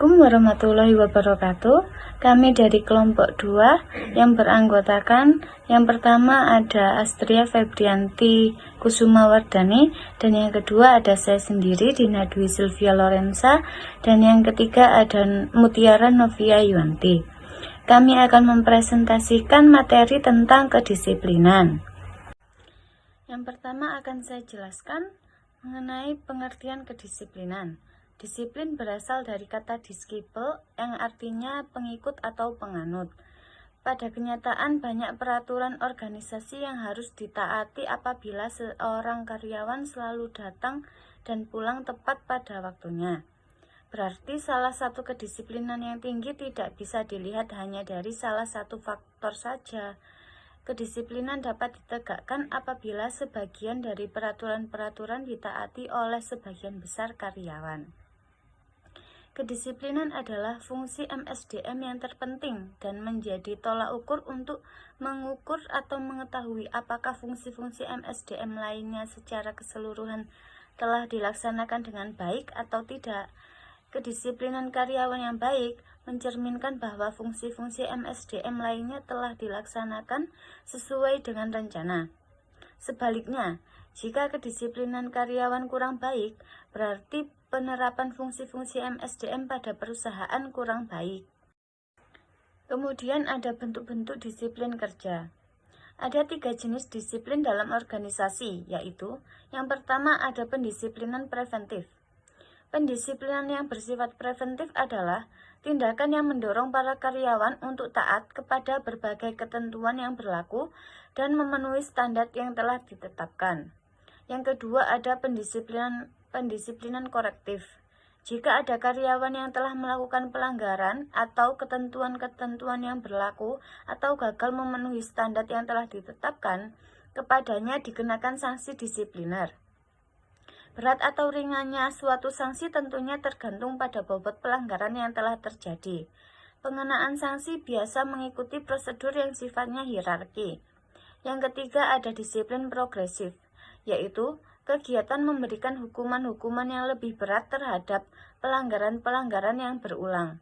Assalamualaikum warahmatullahi wabarakatuh. Kami dari kelompok 2 yang beranggotakan yang pertama ada Astria Febrianti Kusumawardani, dan yang kedua ada saya sendiri Dina Dwi Sylvia Lorenza, dan yang ketiga ada Mutiara Novia Yuanti. Kami akan mempresentasikan materi tentang kedisiplinan. Yang pertama akan saya jelaskan mengenai pengertian kedisiplinan. Disiplin berasal dari kata disiple yang artinya pengikut atau penganut. Pada kenyataan banyak peraturan organisasi yang harus ditaati apabila seorang karyawan selalu datang dan pulang tepat pada waktunya. Berarti salah satu kedisiplinan yang tinggi tidak bisa dilihat hanya dari salah satu faktor saja. Kedisiplinan dapat ditegakkan apabila sebagian dari peraturan-peraturan ditaati oleh sebagian besar karyawan. Kedisiplinan adalah fungsi MSDM yang terpenting dan menjadi tolak ukur untuk mengukur atau mengetahui apakah fungsi-fungsi MSDM lainnya secara keseluruhan telah dilaksanakan dengan baik atau tidak. Kedisiplinan karyawan yang baik mencerminkan bahwa fungsi-fungsi MSDM lainnya telah dilaksanakan sesuai dengan rencana. Sebaliknya, jika kedisiplinan karyawan kurang baik, berarti penerapan fungsi-fungsi MSDM pada perusahaan kurang baik. Kemudian ada bentuk-bentuk disiplin kerja. Ada 3 jenis disiplin dalam organisasi, yaitu yang pertama ada pendisiplinan preventif. Pendisiplinan yang bersifat preventif adalah tindakan yang mendorong para karyawan untuk taat kepada berbagai ketentuan yang berlaku dan memenuhi standar yang telah ditetapkan. Yang kedua ada pendisiplinan korektif. Jika ada karyawan yang telah melakukan pelanggaran atau ketentuan-ketentuan yang berlaku atau gagal memenuhi standar yang telah ditetapkan, kepadanya dikenakan sanksi disipliner. Berat atau ringannya suatu sanksi tentunya tergantung pada bobot pelanggaran yang telah terjadi. Pengenaan sanksi biasa mengikuti prosedur yang sifatnya hierarki. Yang ketiga ada disiplin progresif, yaitu kegiatan memberikan hukuman-hukuman yang lebih berat terhadap pelanggaran-pelanggaran yang berulang.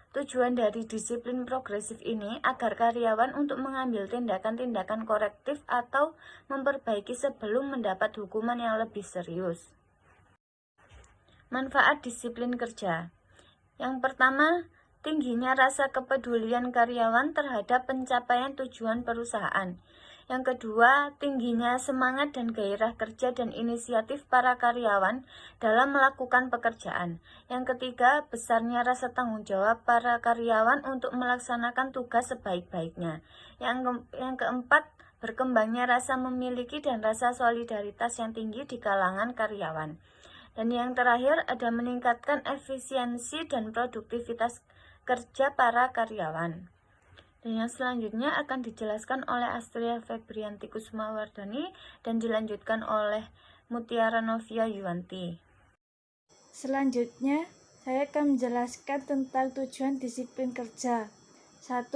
Tujuan dari disiplin progresif ini agar karyawan untuk mengambil tindakan-tindakan korektif atau memperbaiki sebelum mendapat hukuman yang lebih serius. Manfaat disiplin kerja. Yang pertama, tingginya rasa kepedulian karyawan terhadap pencapaian tujuan perusahaan. Yang kedua, tingginya semangat dan gairah kerja dan inisiatif para karyawan dalam melakukan pekerjaan. Yang ketiga, besarnya rasa tanggung jawab para karyawan untuk melaksanakan tugas sebaik-baiknya. Yang keempat, berkembangnya rasa memiliki dan rasa solidaritas yang tinggi di kalangan karyawan. Dan yang terakhir, ada meningkatkan efisiensi dan produktivitas kerja para karyawan. Dan yang selanjutnya akan dijelaskan oleh Astria Febrianti Kusumawardani dan dilanjutkan oleh Mutiara Novia Yuanti. Selanjutnya, saya akan menjelaskan tentang tujuan disiplin kerja. 1.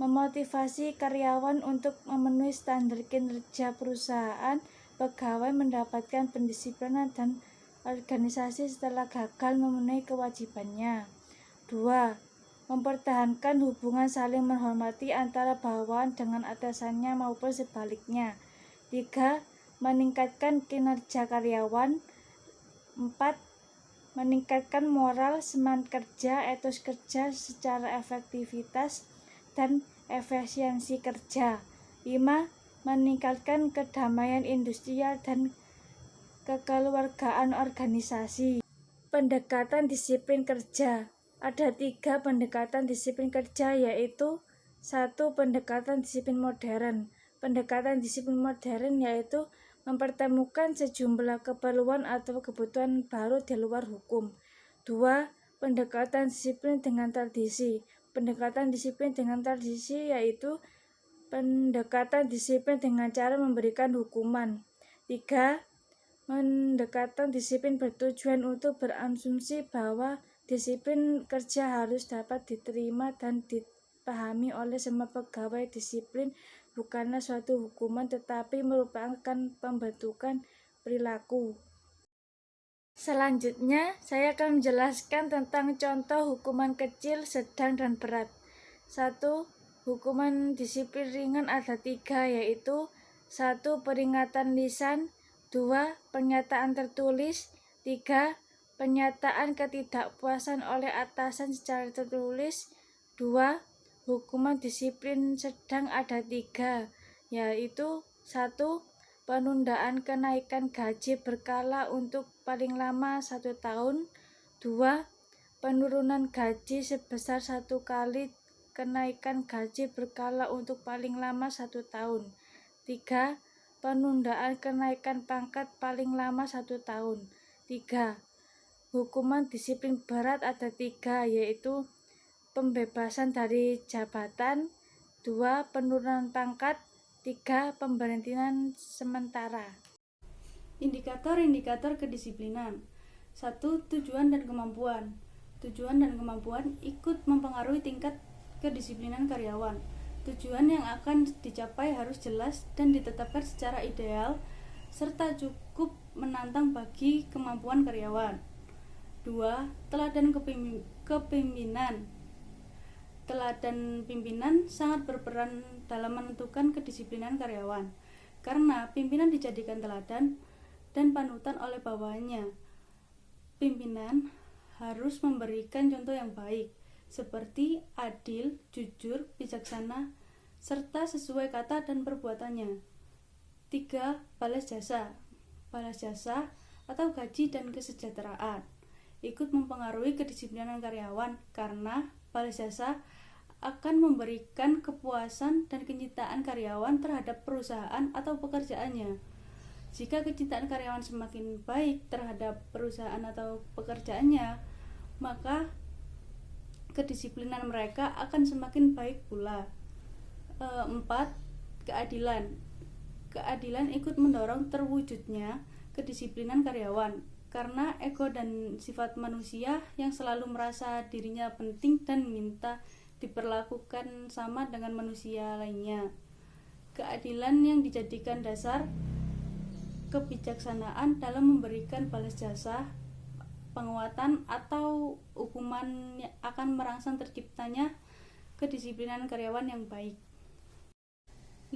Memotivasi karyawan untuk memenuhi standar kinerja perusahaan. Pegawai mendapatkan pendisiplinan dan organisasi setelah gagal memenuhi kewajibannya. 2. Mempertahankan hubungan saling menghormati antara bawahan dengan atasannya maupun sebaliknya. 3. Meningkatkan kinerja karyawan. 4. Meningkatkan moral, semangat kerja, etos kerja secara efektivitas dan efisiensi kerja. 5. Meningkatkan kedamaian industrial dan kekeluargaan organisasi. Pendekatan disiplin kerja. Ada 3 pendekatan disiplin kerja, yaitu 1. Pendekatan disiplin modern. Pendekatan disiplin modern yaitu mempertemukan sejumlah keperluan atau kebutuhan baru di luar hukum. 2. Pendekatan disiplin dengan tradisi. Pendekatan disiplin dengan tradisi yaitu pendekatan disiplin dengan cara memberikan hukuman. 3. Pendekatan disiplin bertujuan untuk berasumsi bahwa disiplin kerja harus dapat diterima dan dipahami oleh semua pegawai. Disiplin bukanlah suatu hukuman tetapi merupakan pembentukan perilaku. Selanjutnya, saya akan menjelaskan tentang contoh hukuman kecil, sedang, dan berat. 1. Hukuman disiplin ringan ada 3, yaitu 1. Peringatan lisan, 2. Pernyataan tertulis, 3. Pernyataan ketidakpuasan oleh atasan secara tertulis, 2. Hukuman disiplin sedang ada 3, yaitu 1. Penundaan kenaikan gaji berkala untuk paling lama 1 tahun, 2. Penurunan gaji sebesar 1 kali kenaikan gaji berkala untuk paling lama 1 tahun, 3. Penundaan kenaikan pangkat paling lama 1 tahun, 3. Hukuman disiplin berat ada 3, yaitu pembebasan dari jabatan, 2. Penurunan pangkat, 3. Pemberhentian sementara. Indikator-indikator kedisiplinan. 1. Tujuan dan kemampuan. Tujuan dan kemampuan ikut mempengaruhi tingkat kedisiplinan karyawan. Tujuan yang akan dicapai harus jelas dan ditetapkan secara ideal serta cukup menantang bagi kemampuan karyawan. 2. Teladan kepemimpinan. Teladan pimpinan sangat berperan dalam menentukan kedisiplinan karyawan, karena pimpinan dijadikan teladan dan panutan oleh bawahannya. Pimpinan harus memberikan contoh yang baik, seperti adil, jujur, bijaksana, serta sesuai kata dan perbuatannya. 3. Balas jasa. Balas jasa atau gaji dan kesejahteraan ikut mempengaruhi kedisiplinan karyawan, karena balas jasa akan memberikan kepuasan dan kecintaan karyawan terhadap perusahaan atau pekerjaannya. Jika kecintaan karyawan semakin baik terhadap perusahaan atau pekerjaannya, maka kedisiplinan mereka akan semakin baik pula. 4. Keadilan. Keadilan ikut mendorong terwujudnya kedisiplinan karyawan, karena ego dan sifat manusia yang selalu merasa dirinya penting dan minta diperlakukan sama dengan manusia lainnya. Keadilan yang dijadikan dasar kebijaksanaan dalam memberikan balas jasa, penguatan atau hukuman yang akan merangsang terciptanya kedisiplinan karyawan yang baik.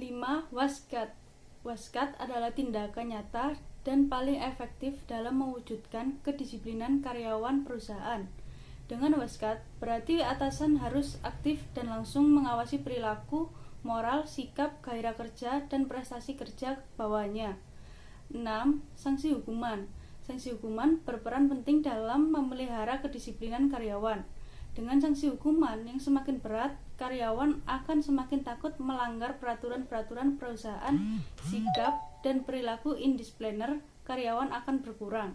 5. Waskat. Waskat adalah tindakan nyata dan paling efektif dalam mewujudkan kedisiplinan karyawan perusahaan. Dengan waskat, berarti atasan harus aktif dan langsung mengawasi perilaku, moral, sikap, gairah kerja, dan prestasi kerja bawahannya. 6. Sanksi hukuman. Sanksi hukuman berperan penting dalam memelihara kedisiplinan karyawan. Dengan sanksi hukuman yang semakin berat, karyawan akan semakin takut melanggar peraturan-peraturan perusahaan, sikap dan perilaku indisipliner karyawan akan berkurang.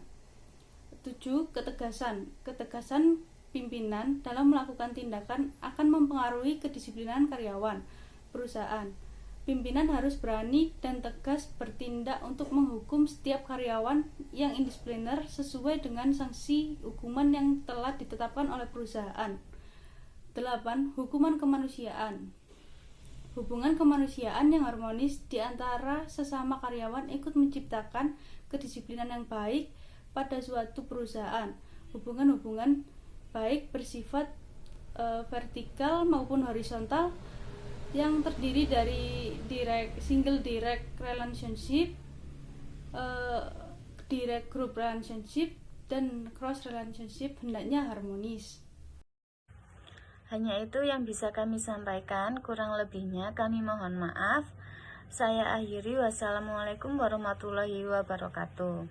7. Ketegasan. Ketegasan pimpinan dalam melakukan tindakan akan mempengaruhi kedisiplinan karyawan perusahaan. Pimpinan harus berani dan tegas bertindak untuk menghukum setiap karyawan yang indisipliner sesuai dengan sanksi hukuman yang telah ditetapkan oleh perusahaan. 8. Hukuman kemanusiaan. Hubungan kemanusiaan yang harmonis di antara sesama karyawan ikut menciptakan kedisiplinan yang baik pada suatu perusahaan. Hubungan-hubungan baik bersifat vertikal maupun horizontal yang terdiri dari single direct relationship, direct group relationship, dan cross relationship hendaknya harmonis. Hanya itu yang bisa kami sampaikan, kurang lebihnya kami mohon maaf. Saya akhiri, wassalamualaikum warahmatullahi wabarakatuh.